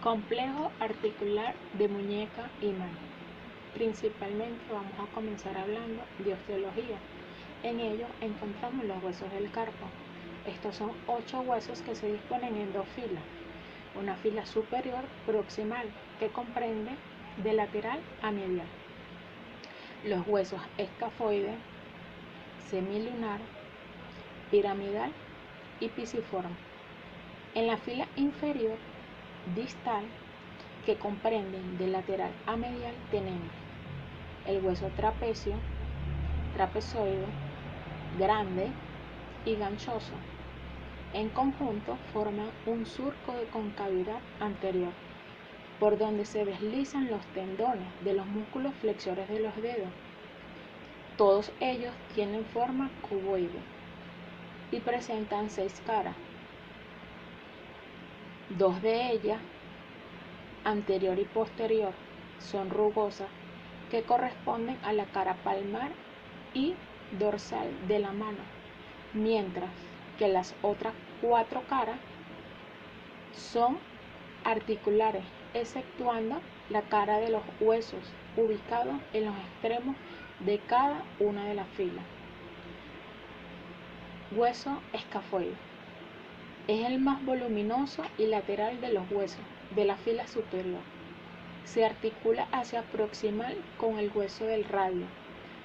Complejo articular de muñeca y mano. Principalmente vamos a comenzar hablando de osteología. En ello encontramos los huesos del carpo. Estos son 8 huesos que se disponen en 2 filas. Una fila superior proximal que comprende de lateral a medial. Los huesos escafoide, semilunar, piramidal y pisiforme. En la fila inferior distal que comprenden de lateral a medial tenemos el hueso trapecio, trapezoide, grande y ganchoso. En conjunto forman un surco de concavidad anterior por donde se deslizan los tendones de los músculos flexores de los dedos. Todos ellos tienen forma cuboide y presentan 6 caras. 2 de ellas, anterior y posterior, son rugosas que corresponden a la cara palmar y dorsal de la mano, mientras que las otras 4 caras son articulares, exceptuando la cara de los huesos ubicados en los extremos de cada una de las filas. Hueso escafoide. Es el más voluminoso y lateral de los huesos de la fila superior. Se articula hacia proximal con el hueso del radio,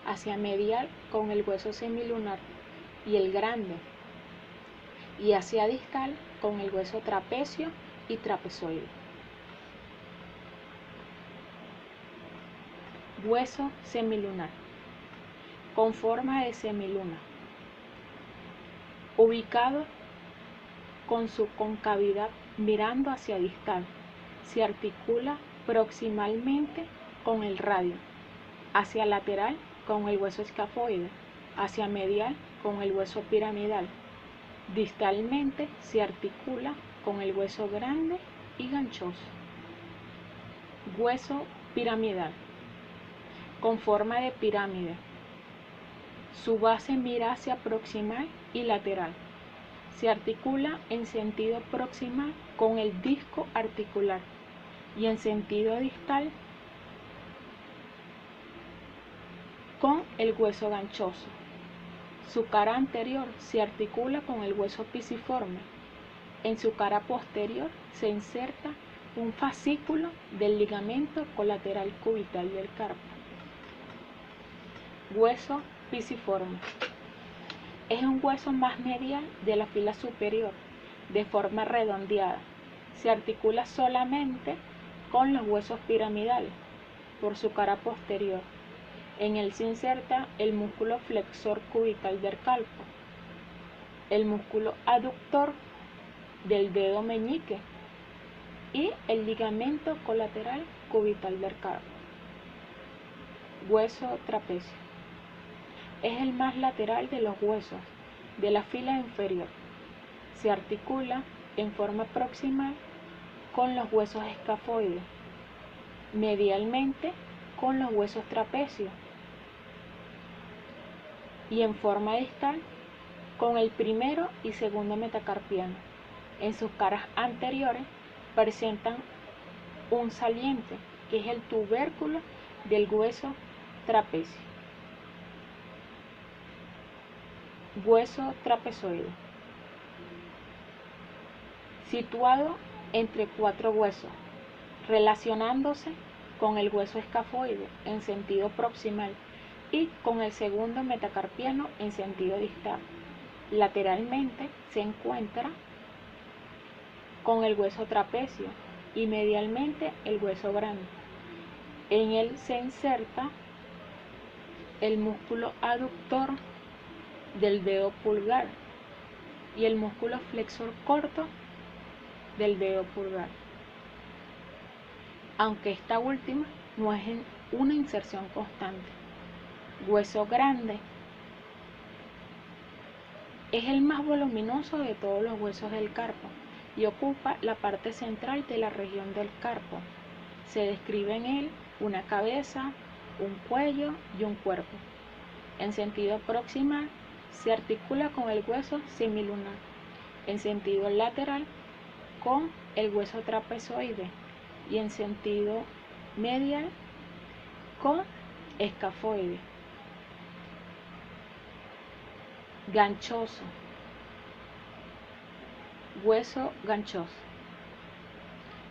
hacia medial con el hueso semilunar y el grande, y hacia distal con el hueso trapecio y trapezoide. Hueso semilunar, con forma de semiluna, ubicado con su concavidad mirando hacia distal. Se articula proximalmente con el radio, hacia lateral con el hueso escafoide, hacia medial con el hueso piramidal. Distalmente se articula con el hueso grande y ganchoso. Hueso piramidal, con forma de pirámide. Su base mira hacia proximal y lateral. Se articula en sentido proximal con el disco articular y en sentido distal con el hueso ganchoso. Su cara anterior se articula con el hueso pisiforme. En su cara posterior se inserta un fascículo del ligamento colateral cubital del carpo. Hueso pisiforme. Es un hueso más medial de la fila superior, de forma redondeada. Se articula solamente con los huesos piramidales por su cara posterior. En él se inserta el músculo flexor cubital del carpo, el músculo aductor del dedo meñique y el ligamento colateral cubital del carpo. Hueso trapecio. Es el más lateral de los huesos de la fila inferior. Se articula en forma proximal con los huesos escafoides, medialmente con los huesos trapecios y en forma distal con el primero y segundo metacarpiano. En sus caras anteriores presentan un saliente, que es el tubérculo del hueso trapecio. Hueso trapezoide. Situado entre 4 huesos, relacionándose con el hueso escafoide en sentido proximal y con el segundo metacarpiano en sentido distal. Lateralmente se encuentra con el hueso trapecio y medialmente el hueso grande. En él se inserta el músculo aductor del dedo pulgar y el músculo flexor corto del dedo pulgar, aunque esta última no es en una inserción constante. Hueso grande. Es el más voluminoso de todos los huesos del carpo y ocupa la parte central de la región del carpo. Se describe en él una cabeza, un cuello y un cuerpo. En sentido proximal se articula con el hueso semilunar, en sentido lateral con el hueso trapezoide y en sentido medial con escafoide. Ganchoso, hueso ganchoso.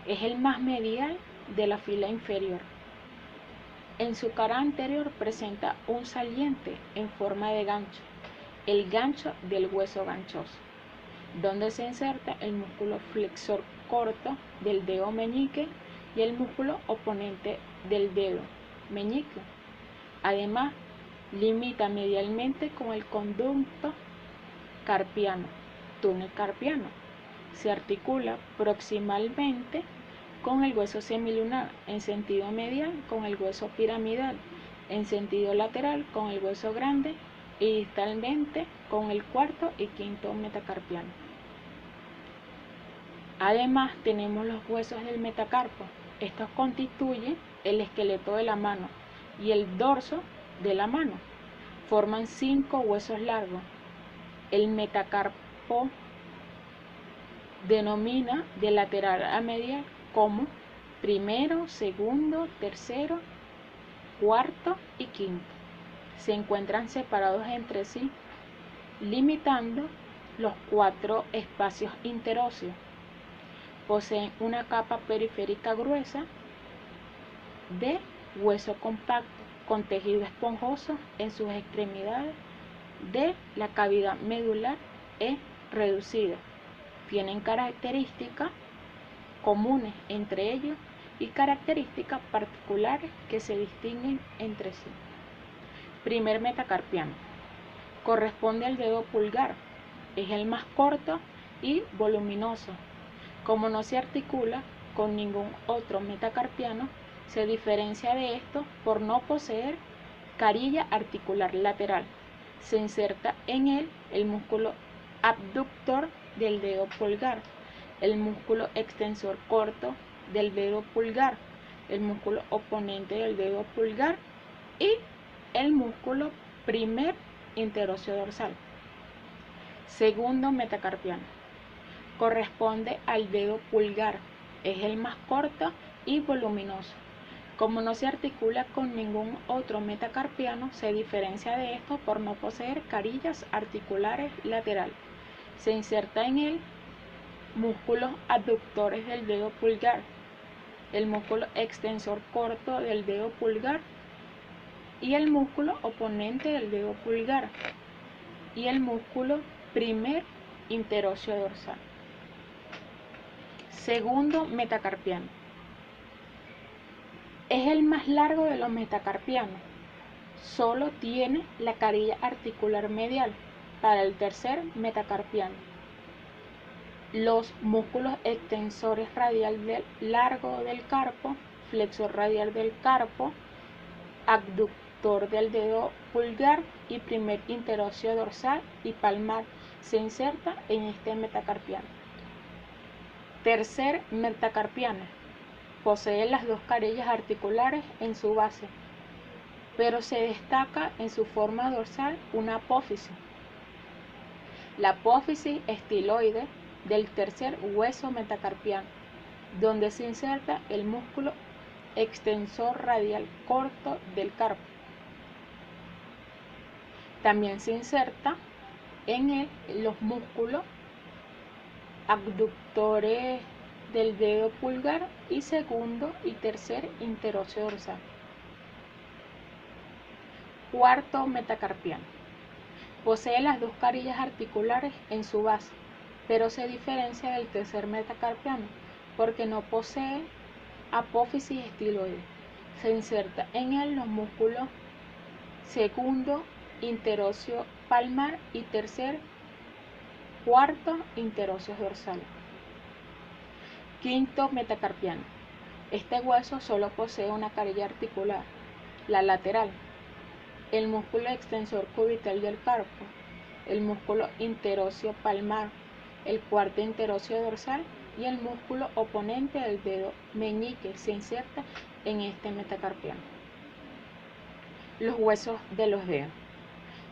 Es el más medial de la fila inferior. En su cara anterior presenta un saliente en forma de gancho, el gancho del hueso ganchoso, donde se inserta el músculo flexor corto del dedo meñique y el músculo oponente del dedo meñique. Además, limita medialmente con el conducto carpiano, túnel carpiano. Se articula proximalmente con el hueso semilunar en sentido medial con el hueso piramidal, en sentido lateral con el hueso grande y distalmente con el cuarto y quinto metacarpiano. Además tenemos los huesos del metacarpo. Estos constituyen el esqueleto de la mano y el dorso de la mano. Forman 5 huesos largos. El metacarpo denomina de lateral a medial como primero, segundo, tercero, cuarto y quinto. Se encuentran separados entre sí, limitando los 4 espacios interóseos. Poseen una capa periférica gruesa de hueso compacto con tejido esponjoso en sus extremidades de la cavidad medular es reducida. Tienen características comunes entre ellos y características particulares que se distinguen entre sí. Primer metacarpiano. Corresponde al dedo pulgar. Es el más corto y voluminoso. Como no se articula con ningún otro metacarpiano, se diferencia de esto por no poseer carilla articular lateral. Se inserta en él el músculo abductor del dedo pulgar, el músculo extensor corto del dedo pulgar, el músculo oponente del dedo pulgar y el músculo primer interóseo dorsal. Segundo metacarpiano. Corresponde al dedo pulgar, es el más corto y voluminoso. Como no se articula con ningún otro metacarpiano, se diferencia de esto por no poseer carillas articulares laterales. Se inserta en él músculos abductores del dedo pulgar, el músculo extensor corto del dedo pulgar y el músculo oponente del dedo pulgar y el músculo primer interóseo dorsal. Segundo metacarpiano. Es el más largo de los metacarpianos. Solo tiene la carilla articular medial para el tercer metacarpiano. Los músculos extensores radial largo del carpo, flexor radial del carpo, abductor del dedo pulgar y primer interóseo dorsal y palmar se inserta en este metacarpiano. Tercer metacarpiano. Posee las 2 carillas articulares en su base, pero se destaca en su forma dorsal una apófisis. La apófisis estiloide del tercer hueso metacarpiano, donde se inserta el músculo extensor radial corto del carpo. También se inserta en él los músculos abductores del dedo pulgar y segundo y tercer interóseo dorsal. Cuarto metacarpiano. Posee las 2 carillas articulares en su base, pero se diferencia del tercer metacarpiano porque no posee apófisis estiloide. Se inserta en él los músculos segundo interóseo palmar y tercer, cuarto interóseos dorsales. Quinto metacarpiano. Este hueso solo posee una carilla articular, la lateral, el músculo extensor cubital del carpo, el músculo interóseo palmar, el cuarto interóseo dorsal y el músculo oponente del dedo meñique se inserta en este metacarpiano. Los huesos de los dedos.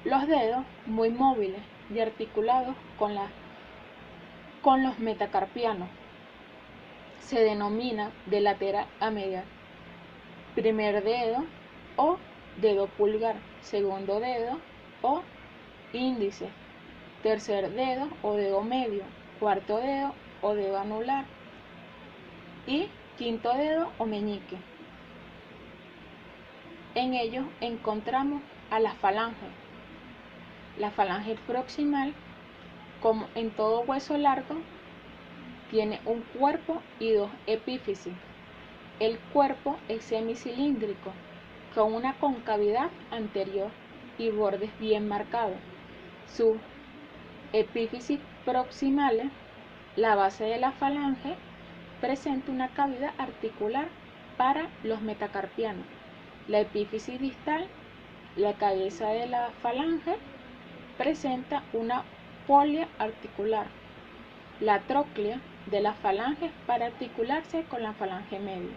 Los dedos muy móviles y articulados con los metacarpianos. se denomina de lateral a medial. Primer dedo o dedo pulgar, segundo dedo o índice, tercer dedo o dedo medio, cuarto dedo o dedo anular y quinto dedo o meñique. En ellos encontramos a la falange. La falange proximal, como en todo hueso largo, tiene un cuerpo y dos epífisis. El cuerpo es semicilíndrico, con una concavidad anterior y bordes bien marcados. Sus epífisis proximales, la base de la falange, presenta una cavidad articular para los metacarpianos. La epífisis distal, la cabeza de la falange, presenta una polia articular. La tróclea de la falange para articularse con la falange media.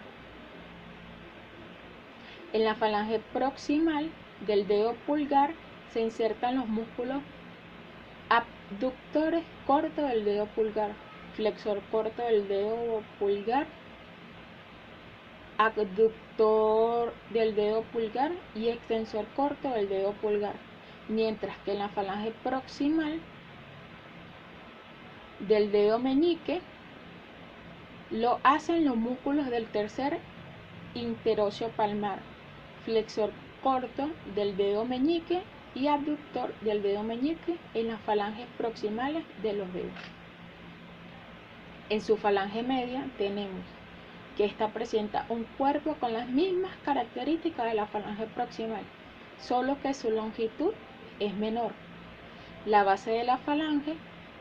En la falange proximal del dedo pulgar se insertan los músculos abductores cortos del dedo pulgar, flexor corto del dedo pulgar, abductor del dedo pulgar y extensor corto del dedo pulgar, mientras que en la falange proximal del dedo meñique lo hacen los músculos del tercer interóseo palmar, flexor corto del dedo meñique y abductor del dedo meñique en las falanges proximales de los dedos. En su falange media tenemos que esta presenta un cuerpo con las mismas características de la falange proximal, solo que su longitud es menor. La base de la falange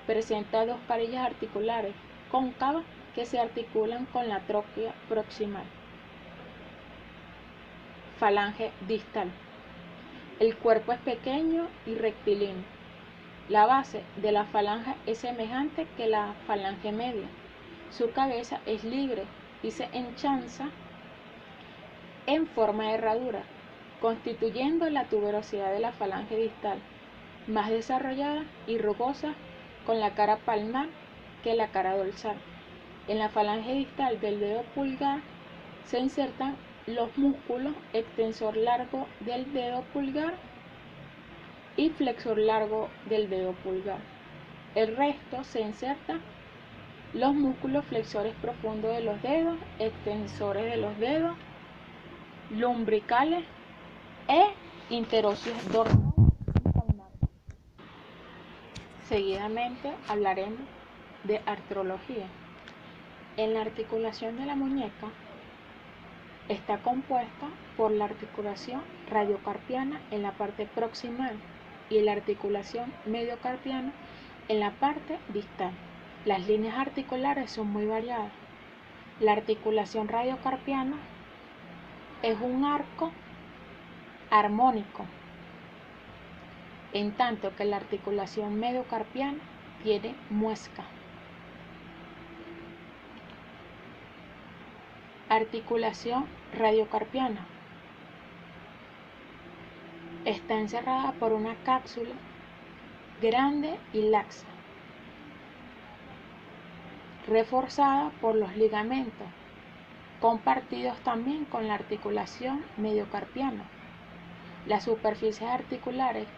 presenta dos carillas articulares cóncavas que se articulan con la tróclea proximal. Falange distal. El cuerpo es pequeño y rectilíneo. La base de la falange es semejante que la falange media. Su cabeza es libre y se enchanza en forma de herradura, constituyendo la tuberosidad de la falange distal, más desarrollada y rugosa con la cara palmar que la cara dorsal. En la falange distal del dedo pulgar se insertan los músculos extensor largo del dedo pulgar y flexor largo del dedo pulgar. El resto se insertan los músculos flexores profundos de los dedos, extensores de los dedos, lumbricales e interóseos dorsales y palmares. Seguidamente hablaremos de artrología. En la articulación de la muñeca está compuesta por la articulación radiocarpiana en la parte proximal y la articulación mediocarpiana en la parte distal. Las líneas articulares son muy variadas. La articulación radiocarpiana es un arco armónico, en tanto que la articulación mediocarpiana tiene muesca. Articulación radiocarpiana está encerrada por una cápsula grande y laxa, reforzada por los ligamentos, compartidos también con la articulación mediocarpiana. Las superficies articulares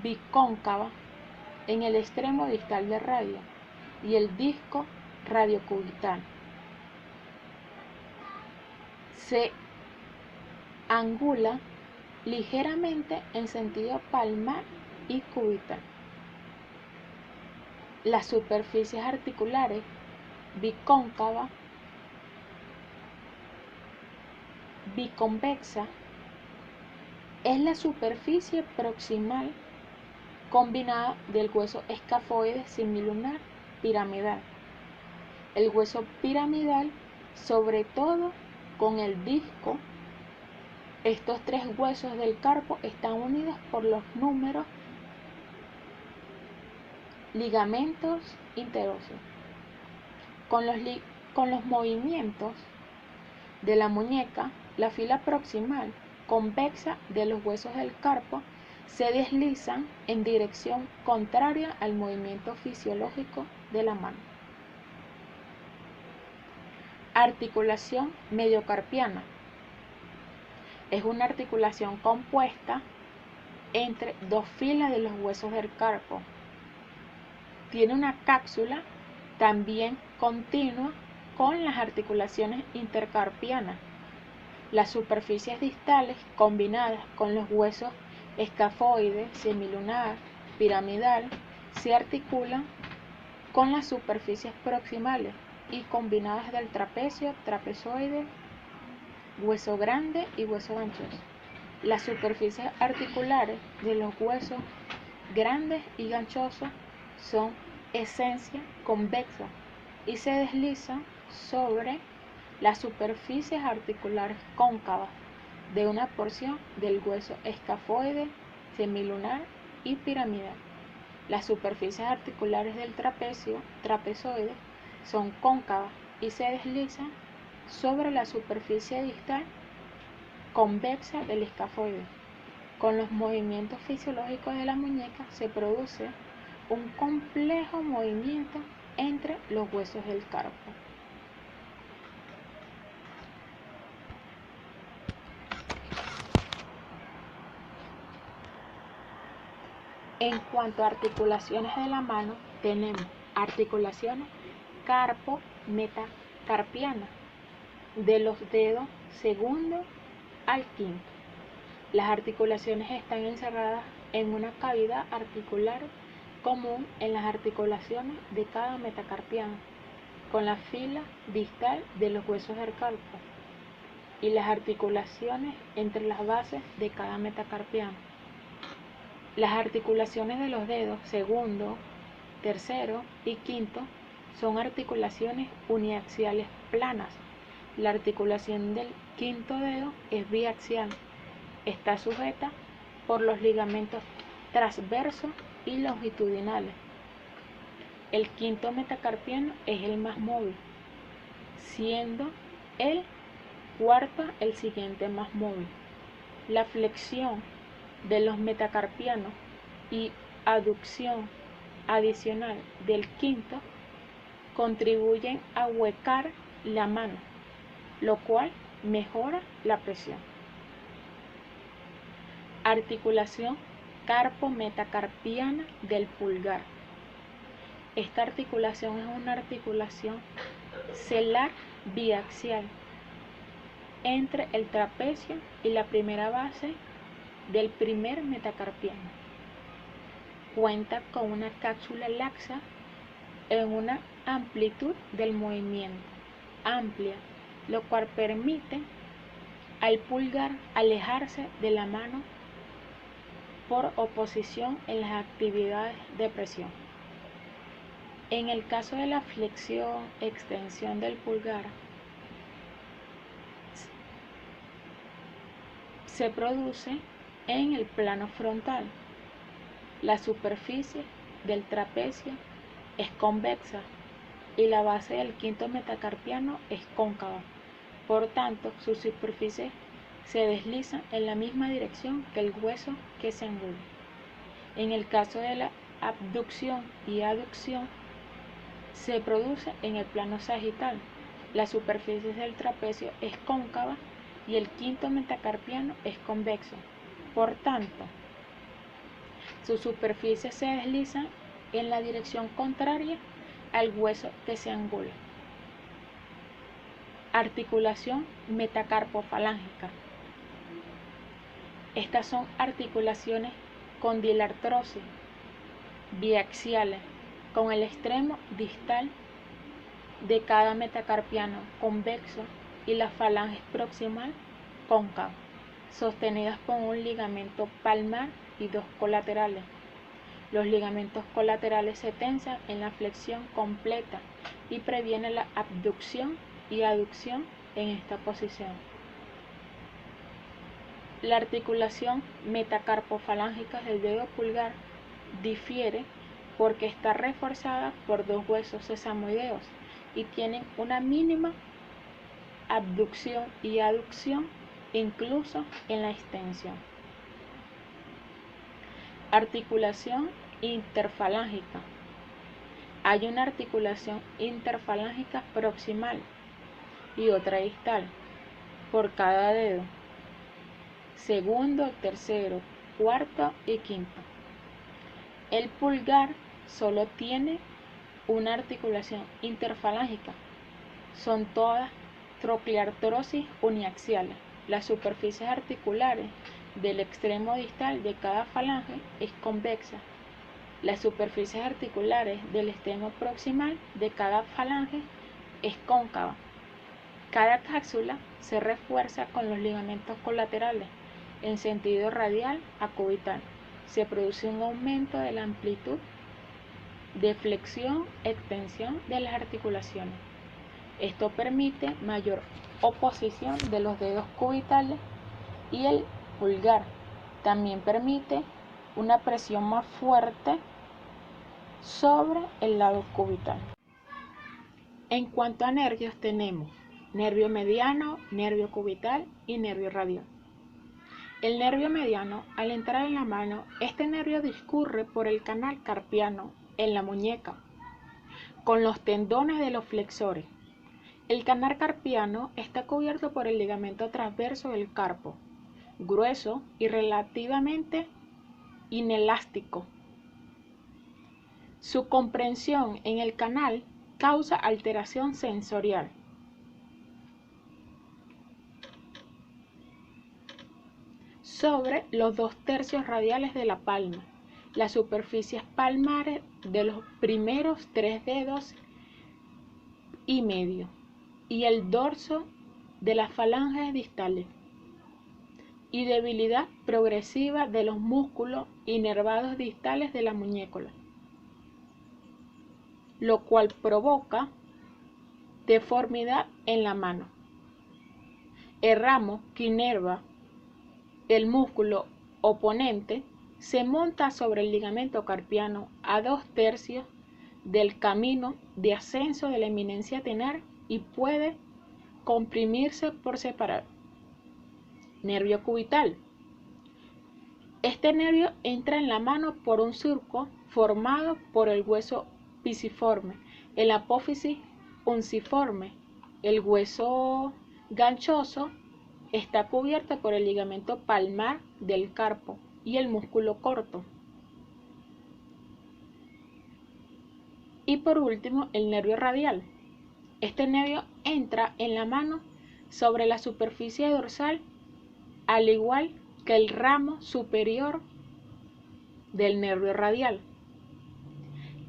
bicóncavas en el extremo distal del radio y el disco radiocubital. Se angula ligeramente en sentido palmar y cubital. Las superficies articulares bicóncavas, biconvexa, es la superficie proximal combinada del hueso escafoide semilunar piramidal. El hueso piramidal, sobre todo con el disco. Estos tres huesos del carpo están unidos por los números ligamentos interóseos. Con los movimientos de la muñeca, la fila proximal convexa de los huesos del carpo se deslizan en dirección contraria al movimiento fisiológico de la mano. Articulación mediocarpiana. Es una articulación compuesta entre dos filas de los huesos del carpo. Tiene una cápsula también continua con las articulaciones intercarpianas. Las superficies distales combinadas con los huesos escafoide, semilunar, piramidal, se articulan con las superficies proximales y combinadas del trapecio, trapezoide, hueso grande y hueso ganchoso. Las superficies articulares de los huesos grandes y ganchosos son esencia convexa y se deslizan sobre las superficies articulares cóncavas de una porción del hueso escafoide, semilunar y piramidal. Las superficies articulares del trapecio, trapezoide, son cóncavas y se deslizan sobre la superficie distal convexa del escafoide. Con los movimientos fisiológicos de la muñeca se produce un complejo movimiento entre los huesos del carpo. En cuanto a articulaciones de la mano, tenemos articulaciones carpo-metacarpianas, de los dedos segundo al quinto. Las articulaciones están encerradas en una cavidad articular común en las articulaciones de cada metacarpiano, con la fila distal de los huesos del carpo y las articulaciones entre las bases de cada metacarpiano. Las articulaciones de los dedos segundo, tercero y quinto son articulaciones uniaxiales planas. La articulación del quinto dedo es biaxial. Está sujeta por los ligamentos transversos y longitudinales. El quinto metacarpiano es el más móvil, siendo el cuarto el siguiente más móvil. La flexión de los metacarpianos y aducción adicional del quinto contribuyen a huecar la mano, lo cual mejora la presión. Articulación carpo-metacarpiana del pulgar. Esta articulación es una articulación celar biaxial entre el trapecio y la primera base del primer metacarpiano. Cuenta con una cápsula laxa en una amplitud del movimiento amplia, lo cual permite al pulgar alejarse de la mano por oposición en las actividades de presión. En el caso de la flexión, extensión del pulgar, se produce en el plano frontal. La superficie del trapecio es convexa y la base del quinto metacarpiano es cóncava. Por tanto, sus superficies se deslizan en la misma dirección que el hueso que se angula. En el caso de la abducción y aducción, se produce en el plano sagital. La superficie del trapecio es cóncava y el quinto metacarpiano es convexo. Por tanto, sus superficies se deslizan en la dirección contraria al hueso que se angula. Articulación metacarpofalángica. Estas son articulaciones condilartrosis biaxiales con el extremo distal de cada metacarpiano convexo y la falange proximal cóncava, sostenidas por un ligamento palmar y dos colaterales. Los ligamentos colaterales se tensan en la flexión completa y previene la abducción y aducción en esta posición. La articulación metacarpofalángica del dedo pulgar difiere porque está reforzada por dos huesos sesamoideos y tienen una mínima abducción y aducción incluso en la extensión. Articulación interfalángica. Hay una articulación interfalángica proximal y otra distal por cada dedo, segundo, tercero, cuarto y quinto. El pulgar solo tiene una articulación interfalángica. Son todas troquiartrosis uniaxiales. Las superficies articulares del extremo distal de cada falange es convexa. Las superficies articulares del extremo proximal de cada falange es cóncava. Cada cápsula se refuerza con los ligamentos colaterales en sentido radial a cubital. Se produce un aumento de la amplitud de flexión-extensión de las articulaciones. Esto permite mayor oposición de los dedos cubitales y el pulgar. También permite una presión más fuerte sobre el lado cubital. En cuanto a nervios, tenemos nervio mediano, nervio cubital y nervio radial. El nervio mediano, al entrar en la mano, este nervio discurre por el canal carpiano en la muñeca, con los tendones de los flexores. El canal carpiano está cubierto por el ligamento transverso del carpo, grueso y relativamente inelástico. Su comprensión en el canal causa alteración sensorial. Sobre los 2/3 radiales de la palma, las superficies palmares de los primeros 3 dedos y medio y el dorso de las falanges distales, y debilidad progresiva de los músculos inervados distales de la muñeca, lo cual provoca deformidad en la mano. El ramo que inerva el músculo oponente se monta sobre el ligamento carpiano a 2/3 del camino de ascenso de la eminencia tenar y puede comprimirse por separado. Nervio cubital. Este nervio entra en la mano por un surco formado por el hueso pisiforme, el apófisis unciforme. El hueso ganchoso está cubierto por el ligamento palmar del carpo y el músculo corto. Y por último, el nervio radial. Este nervio entra en la mano sobre la superficie dorsal, al igual que el ramo superior del nervio radial,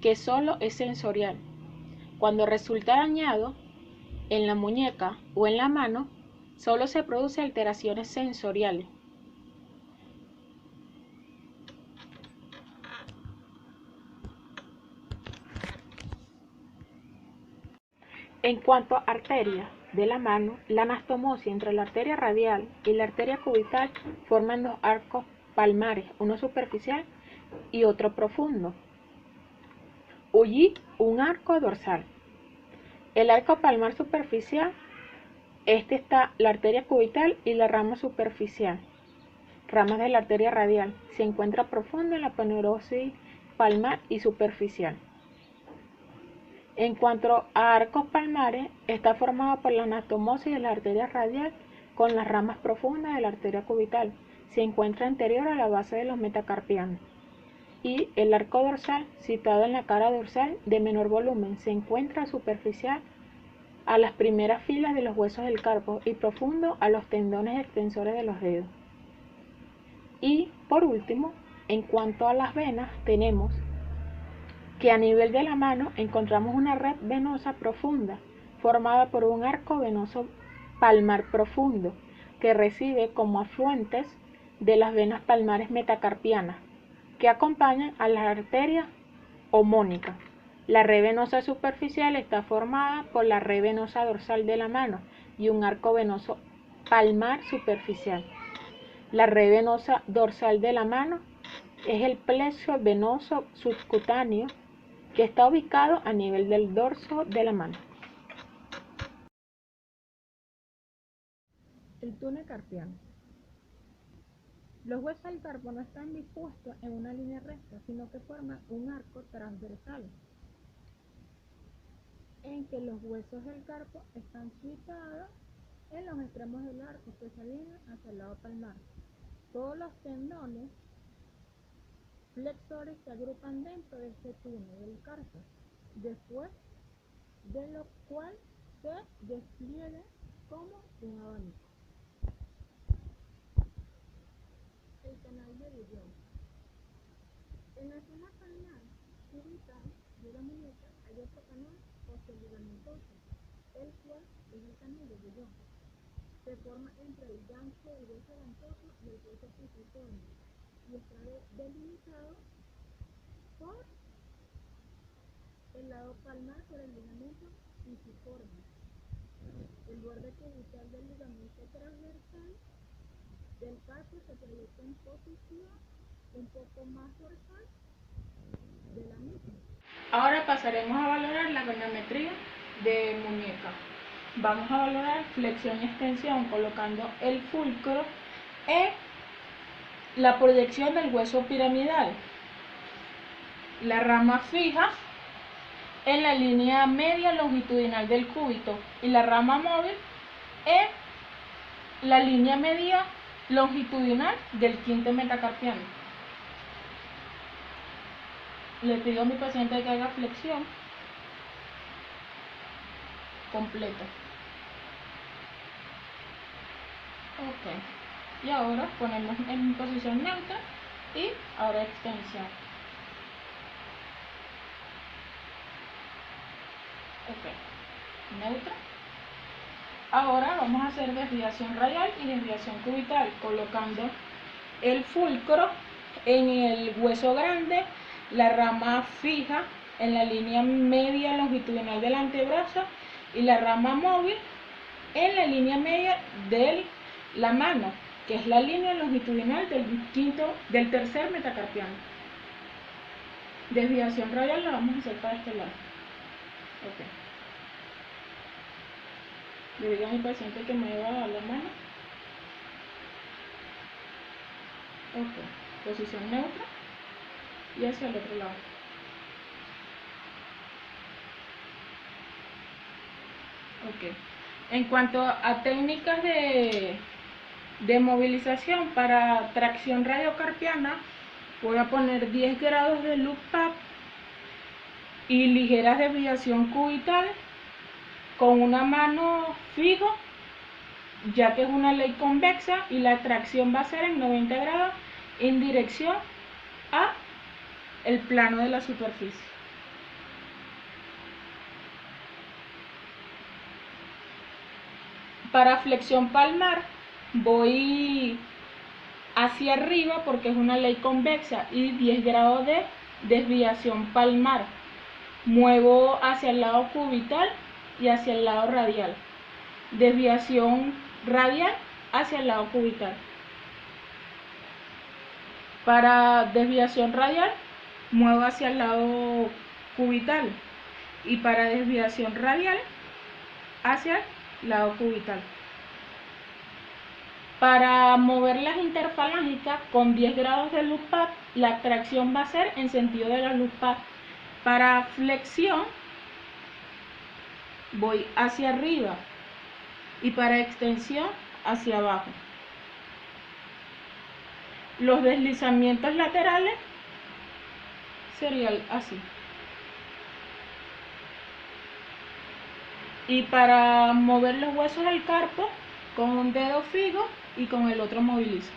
que solo es sensorial. Cuando resulta dañado en la muñeca o en la mano, solo se producen alteraciones sensoriales. En cuanto a arterias de la mano, la anastomosis entre la arteria radial y la arteria cubital forman 2 arcos palmares, uno superficial y otro profundo. Allí un arco dorsal. El arco palmar superficial, este está la arteria cubital y la rama superficial, ramas de la arteria radial. Se encuentra profundo en la aponeurosis palmar y superficial. En cuanto a arcos palmares, está formado por la anastomosis de la arteria radial con las ramas profundas de la arteria cubital. Se encuentra anterior a la base de los metacarpianos. Y el arco dorsal, situado en la cara dorsal de menor volumen, se encuentra superficial a las primeras filas de los huesos del carpo y profundo a los tendones extensores de los dedos. Y por último, en cuanto a las venas, tenemos que a nivel de la mano encontramos una red venosa profunda formada por un arco venoso palmar profundo que recibe como afluentes de las venas palmares metacarpianas que acompañan a las arterias homónicas. La red venosa superficial está formada por la red venosa dorsal de la mano y un arco venoso palmar superficial. La red venosa dorsal de la mano es el plexo venoso subcutáneo que está ubicado a nivel del dorso de la mano. El túnel carpiano. Los huesos del carpo no están dispuestos en una línea recta, sino que forman un arco transversal. en que los huesos del carpo están situados en los extremos del arco que se alinean hacia el lado palmar. Todos los tendones flexores se agrupan dentro de este túnel del carpo, después de lo cual se despliega como un abanico. El canal de Bouillon. En la zona palmar cubital de la muñeca hay otro canal osteoligamentoso, el cual es el canal de Bouillon. Se forma entre el gancho del hueso ganchoso y el hueso pisiforme y está delimitado por el lado palmar por el ligamento pisiforme. El borde cubital del ligamento transversal del carpo se proyecta en posición un poco más dorsal de la misma. Ahora pasaremos a valorar la goniometría de muñeca. Vamos a valorar flexión y extensión colocando el fulcro en la proyección del hueso piramidal, la rama fija en la línea media longitudinal del cúbito y la rama móvil en la línea media longitudinal del quinto metacarpiano. Le pido a mi paciente que haga flexión completa. Ok. Y ahora ponemos en posición neutra y ahora extensión. Ok. Neutra. Ahora vamos a hacer desviación radial y desviación cubital, colocando el fulcro en el hueso grande, la rama fija en la línea media longitudinal del antebrazo y la rama móvil en la línea media de la mano, que es la línea longitudinal del tercer metacarpiano. Desviación radial la vamos a hacer para este lado. Ok. Le digo a mi paciente que mueva la mano. Ok. Posición neutra y hacia el otro lado. Ok. En cuanto a técnicas de movilización para tracción radiocarpiana, voy a poner 10 grados de loop up y ligeras desviación cubital con una mano fijo, ya que es una ley convexa y la tracción va a ser en 90 grados en dirección a el plano de la superficie. Para flexión palmar voy hacia arriba porque es una ley convexa y 10 grados de desviación palmar. Muevo hacia el lado cubital y hacia el lado radial. Desviación radial hacia el lado cubital. Para desviación radial muevo hacia el lado cubital y para desviación radial hacia el lado cubital. Para mover las interfalángicas con 10 grados de loop up, la tracción va a ser en sentido de la loop up. Para flexión voy hacia arriba y para extensión hacia abajo. Los deslizamientos laterales serían así. Y para mover los huesos del carpo, con un dedo fijo y con el otro movilizo.